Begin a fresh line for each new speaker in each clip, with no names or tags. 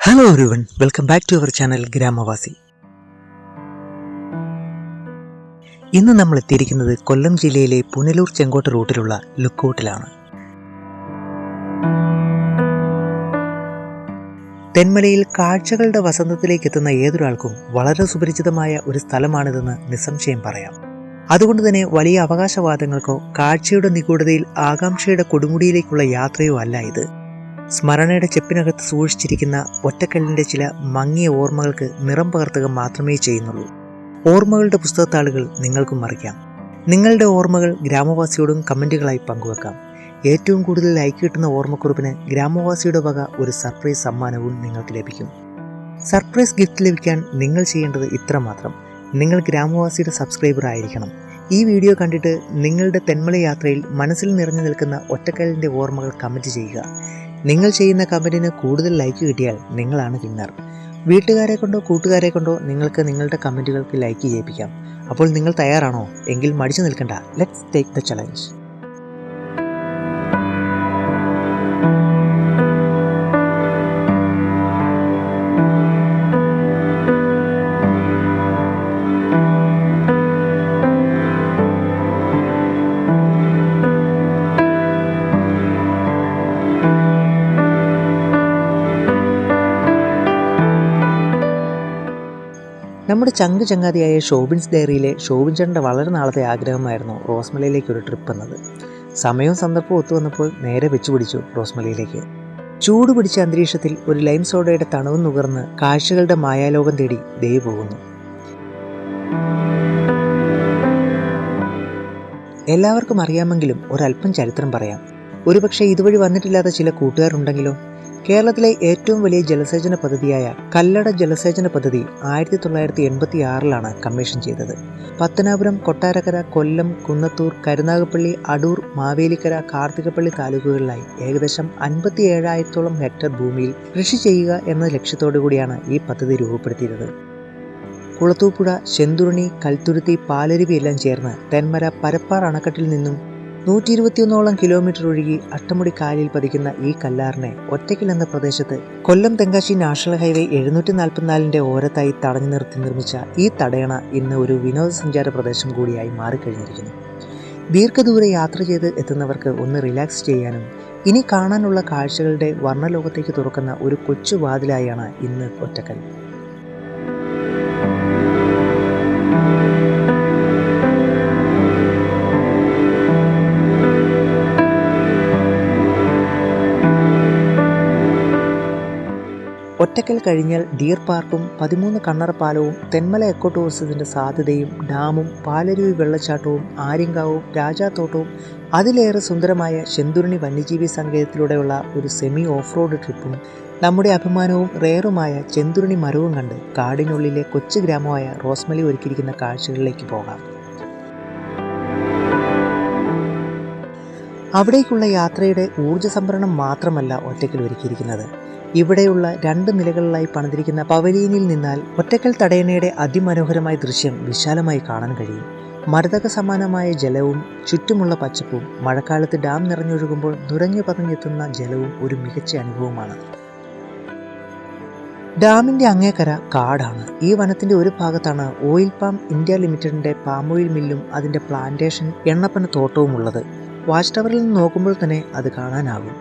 Hello everyone, welcome back to our channel ഗ്രാമവാസി. ഇന്ന് നമ്മൾ എത്തിയിരിക്കുന്നത് കൊല്ലം ജില്ലയിലെ പുനലൂർ ചെങ്കോട്ട റൂട്ടിലുള്ള ലുക്കൌട്ടിലാണ്. തെന്മലയിൽ കാഴ്ചകളുടെ വസന്തത്തിലേക്ക് എത്തുന്ന ഏതൊരാൾക്കും വളരെ സുപരിചിതമായ ഒരു സ്ഥലമാണിതെന്ന് നിസ്സംശയം പറയാം. അതുകൊണ്ട് തന്നെ വലിയ അവകാശവാദങ്ങൾക്കോ കാഴ്ചയുടെ നിഗൂഢതയിൽ ആകാംക്ഷയുടെ കൊടുമുടിയിലേക്കുള്ള യാത്രയോ അല്ല ഇത്. സ്മരണയുടെ ചെപ്പിനകത്ത് സൂക്ഷിച്ചിരിക്കുന്ന ഒറ്റക്കല്ലിൻ്റെ ചില മങ്ങിയ ഓർമ്മകൾക്ക് നിറം പകർത്തുക മാത്രമേ ചെയ്യുന്നുള്ളൂ. ഓർമ്മകളുടെ പുസ്തകത്താളുകൾ നിങ്ങൾക്കും മറിക്കാം. നിങ്ങളുടെ ഓർമ്മകൾ ഗ്രാമവാസിയോടും കമൻറ്റുകളായി പങ്കുവെക്കാം. ഏറ്റവും കൂടുതൽ ലൈക്ക് കിട്ടുന്ന ഓർമ്മക്കുറിപ്പിന് ഗ്രാമവാസിയുടെ വക ഒരു സർപ്രൈസ് സമ്മാനവും നിങ്ങൾക്ക് ലഭിക്കും. സർപ്രൈസ് ഗിഫ്റ്റ് ലഭിക്കാൻ നിങ്ങൾ ചെയ്യേണ്ടത് ഇത്രമാത്രം: നിങ്ങൾ ഗ്രാമവാസിയുടെ സബ്സ്ക്രൈബർ ആയിരിക്കണം. ഈ വീഡിയോ കണ്ടിട്ട് നിങ്ങളുടെ തെന്മല യാത്രയിൽ മനസ്സിൽ നിറഞ്ഞു നിൽക്കുന്ന ഒറ്റക്കല്ലിൻ്റെ ഓർമ്മകൾ കമൻറ്റ് ചെയ്യുക. നിങ്ങൾ ചെയ്യുന്ന കമൻറ്റിന് കൂടുതൽ ലൈക്ക് കിട്ടിയാൽ നിങ്ങളാണ് വിന്നർ. വീട്ടുകാരെ കൊണ്ടോ കൂട്ടുകാരെ കൊണ്ടോ നിങ്ങൾക്ക് നിങ്ങളുടെ കമൻറ്റുകൾക്ക് ലൈക്ക് ചെയ്യിപ്പിക്കാം. അപ്പോൾ നിങ്ങൾ തയ്യാറാണോ? എങ്കിൽ മടിച്ചു നിൽക്കണ്ട, ലെറ്റ്സ് ടേക്ക് ദ ചലഞ്ച്. നമ്മുടെ ചങ്ങാതിയായ ഷോബിൻസ് ഡയറിയിലെ ഷോബിൻ ചേട്ടൻ്റെ വളരെ നാളത്തെ ആഗ്രഹമായിരുന്നു റോസ്മലയിലേക്കൊരു ട്രിപ്പ് എന്നത്. സമയവും സന്ദർഭവും ഒത്തുവന്നപ്പോൾ നേരെ വെച്ചുപിടിച്ചു റോസ്മലയിലേക്ക്. ചൂട് പിടിച്ച അന്തരീക്ഷത്തിൽ ഒരു ലൈം സോഡയുടെ തണുവും നുകർന്ന് കാഴ്ചകളുടെ മായാലോകം തേടി ദേ പോകുന്നു. എല്ലാവർക്കും അറിയാമെങ്കിലും ഒരല്പം ചരിത്രം പറയാം. ഒരുപക്ഷെ ഇതുവഴി വന്നിട്ടില്ലാത്ത ചില കൂട്ടുകാരുണ്ടെങ്കിലോ? കേരളത്തിലെ ഏറ്റവും വലിയ ജലസേചന പദ്ധതിയായ കല്ലട ജലസേചന പദ്ധതി 1986 കമ്മീഷൻ ചെയ്തത്. പത്തനാപുരം, കൊട്ടാരക്കര, കൊല്ലം, കുന്നത്തൂർ, കരുനാഗപ്പള്ളി, അടൂർ, മാവേലിക്കര, കാർത്തികപ്പള്ളി താലൂക്കുകളിലായി ഏകദേശം 57,000 ഹെക്ടർ ഭൂമിയിൽ കൃഷി ചെയ്യുക എന്ന ലക്ഷ്യത്തോടു കൂടിയാണ് ഈ പദ്ധതി രൂപപ്പെടുത്തിയത്. കുളത്തൂപ്പുഴ, ശെന്തുരുണി, കൽത്തുരുത്തി, പാലരുവി എല്ലാം ചേർന്ന് തെന്മല പരപ്പാർ അണക്കെട്ടിൽ നിന്നും 121 കിലോമീറ്റർ ഒഴുകി അഷ്ടമുടി കായലിൽ പതിക്കുന്ന ഈ കല്ലാറിനെ ഒറ്റയ്ക്കൽ എന്ന പ്രദേശത്ത് കൊല്ലം തെങ്കാശി നാഷണൽ ഹൈവേ 744 ഓരത്തായി തടഞ്ഞു നിർത്തി നിർമ്മിച്ച ഈ തടയണ ഇന്ന് ഒരു വിനോദസഞ്ചാര പ്രദേശം കൂടിയായി മാറിക്കഴിഞ്ഞിരിക്കുന്നു. ദീർഘദൂര യാത്ര ചെയ്ത് എത്തുന്നവർക്ക് ഒന്ന് റിലാക്സ് ചെയ്യാനും ഇനി കാണാനുള്ള കാഴ്ചകളുടെ വർണ്ണലോകത്തേക്ക് തുറക്കുന്ന ഒരു കൊച്ചു വാതിലായാണ് ഇന്ന് ഒറ്റക്കൽ. ഒറ്റക്കൽ കഴിഞ്ഞാൽ ഡിയർ പാർക്കും 13 കണ്ണറപ്പാലവും തെന്മല എക്കോ ടൂറിസത്തിൻ്റെ സാധ്യതയും ഡാമും പാലരുവി വെള്ളച്ചാട്ടവും ആര്യങ്കാവും രാജാത്തോട്ടവും അതിലേറെ സുന്ദരമായ ശെന്തുരുണി വന്യജീവി സങ്കേതത്തിലൂടെയുള്ള ഒരു സെമി ഓഫ് റോഡ് ട്രിപ്പും നമ്മുടെ അഭിമാനവും റേറുമായ ചെന്തുരുണി മരവും കണ്ട് കാടിനുള്ളിലെ കൊച്ചു ഗ്രാമമായ റോസ്മലി ഒരുക്കിയിരിക്കുന്ന കാഴ്ചകളിലേക്ക് പോകാം. അവിടേക്കുള്ള യാത്രയുടെ ഊർജ്ജ സംഭരണം മാത്രമല്ല ഒറ്റക്കൽ ഒരുക്കിയിരിക്കുന്നത്. ഇവിടെയുള്ള 2 നിലകളിലായി പണിതിരിക്കുന്ന പവലിയനിൽ നിന്നാൽ ഒറ്റക്കൽ തടയണയുടെ അതിമനോഹരമായ ദൃശ്യം വിശാലമായി കാണാൻ കഴിയും. മരതക സമാനമായ ജലവും ചുറ്റുമുള്ള പച്ചപ്പും മഴക്കാലത്ത് ഡാം നിറഞ്ഞൊഴുകുമ്പോൾ നുരഞ്ഞു പതഞ്ഞെത്തുന്ന ജലവും ഒരു മികച്ച അനുഭവമാണ്. ഡാമിൻ്റെ അങ്ങേക്കര കാടാണ്. ഈ വനത്തിൻ്റെ ഒരു ഭാഗത്താണ് ഓയിൽ പാം ഇന്ത്യ ലിമിറ്റഡിൻ്റെ പാം ഓയിൽ മില്ലും അതിൻ്റെ പ്ലാന്റേഷൻ എണ്ണപ്പന തോട്ടവും ഉള്ളത്. വാച്ച് ടവറിൽ നിന്ന് നോക്കുമ്പോൾ തന്നെ അത് കാണാനാകും.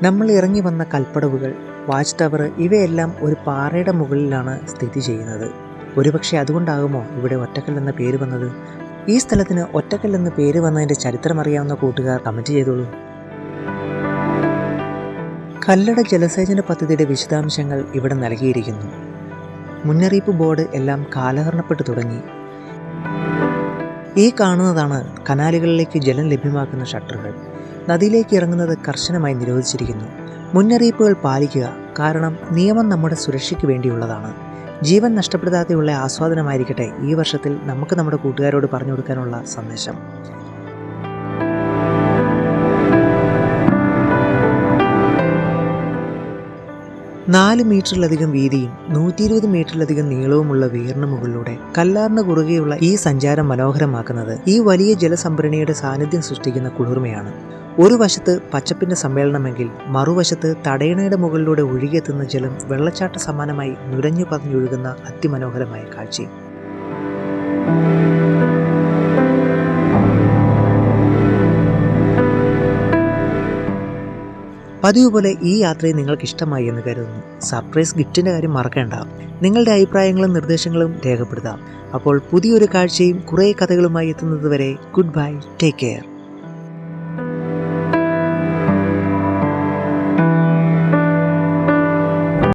നമ്മൾ ഇറങ്ങി വന്ന കൽപ്പടവുകൾ, വാച്ച് ടവർ ഇവയെല്ലാം ഒരു പാറയുടെ മുകളിലാണ് സ്ഥിതി ചെയ്യുന്നത്. ഒരുപക്ഷെ അതുകൊണ്ടാകുമോ ഇവിടെ ഒറ്റക്കൽ എന്ന പേര് വന്നത്? ഈ സ്ഥലത്തിന് ഒറ്റക്കൽ എന്ന പേര് വന്നതിൻ്റെ ചരിത്രം അറിയാവുന്ന കൂട്ടുകാർ കമൻറ്റ് ചെയ്തോളൂ. കല്ലട ജലസേചന പദ്ധതിയുടെ വിശദാംശങ്ങൾ ഇവിടെ നൽകിയിരിക്കുന്നു. മുന്നറിയിപ്പ് ബോർഡ് എല്ലാം കാലഹരണപ്പെട്ടു തുടങ്ങി. ഈ കാണുന്നതാണ് കനാലുകളിലേക്ക് ജലം ലഭ്യമാക്കുന്ന ഷട്ടറുകൾ. നദിയിലേക്ക് ഇറങ്ങുന്നത് കർശനമായി നിരോധിച്ചിരിക്കുന്നു. മുന്നറിയിപ്പുകൾ പാലിക്കുക, കാരണം നിയമം നമ്മുടെ സുരക്ഷയ്ക്ക് വേണ്ടിയുള്ളതാണ്. ജീവൻ നഷ്ടപ്പെടുത്താതെയുള്ള ആസ്വാദനമായിരിക്കട്ടെ ഈ വർഷത്തിൽ നമുക്ക് നമ്മുടെ കൂട്ടുകാരോട് പറഞ്ഞു കൊടുക്കാനുള്ള സന്ദേശം. നാല് മീറ്ററിലധികം വീതിയും 120 മീറ്ററിലധികം നീളവുമുള്ള വീറിന് മുകളിലൂടെ കല്ലാറിന് കുറുകെയുള്ള ഈ സഞ്ചാരം മനോഹരമാക്കുന്നത് ഈ വലിയ ജലസംഭരണിയുടെ സാന്നിധ്യം സൃഷ്ടിക്കുന്ന കുളിർമയാണ്. ഒരു വശത്ത് പച്ചപ്പിൻ്റെ സമ്മേളനമെങ്കിൽ മറുവശത്ത് തടയണയുടെ മുകളിലൂടെ ഒഴുകിയെത്തുന്ന ജലം വെള്ളച്ചാട്ട സമാനമായി നുരഞ്ഞു പതിഞ്ഞൊഴുകുന്ന അതിമനോഹരമായ കാഴ്ചയും. പതിവ് പോലെ ഈ യാത്രയെ നിങ്ങൾക്ക് ഇഷ്ടമായി എന്ന് കരുതുന്നു. സർപ്രൈസ് ഗിഫ്റ്റിൻ്റെ കാര്യം മറക്കേണ്ട. നിങ്ങളുടെ അഭിപ്രായങ്ങളും നിർദ്ദേശങ്ങളും രേഖപ്പെടുത്താം. അപ്പോൾ പുതിയൊരു കാഴ്ചയും കുറേ കഥകളുമായി എത്തുന്നത് വരെ ഗുഡ് ബൈ, ടേക്ക് കെയർ.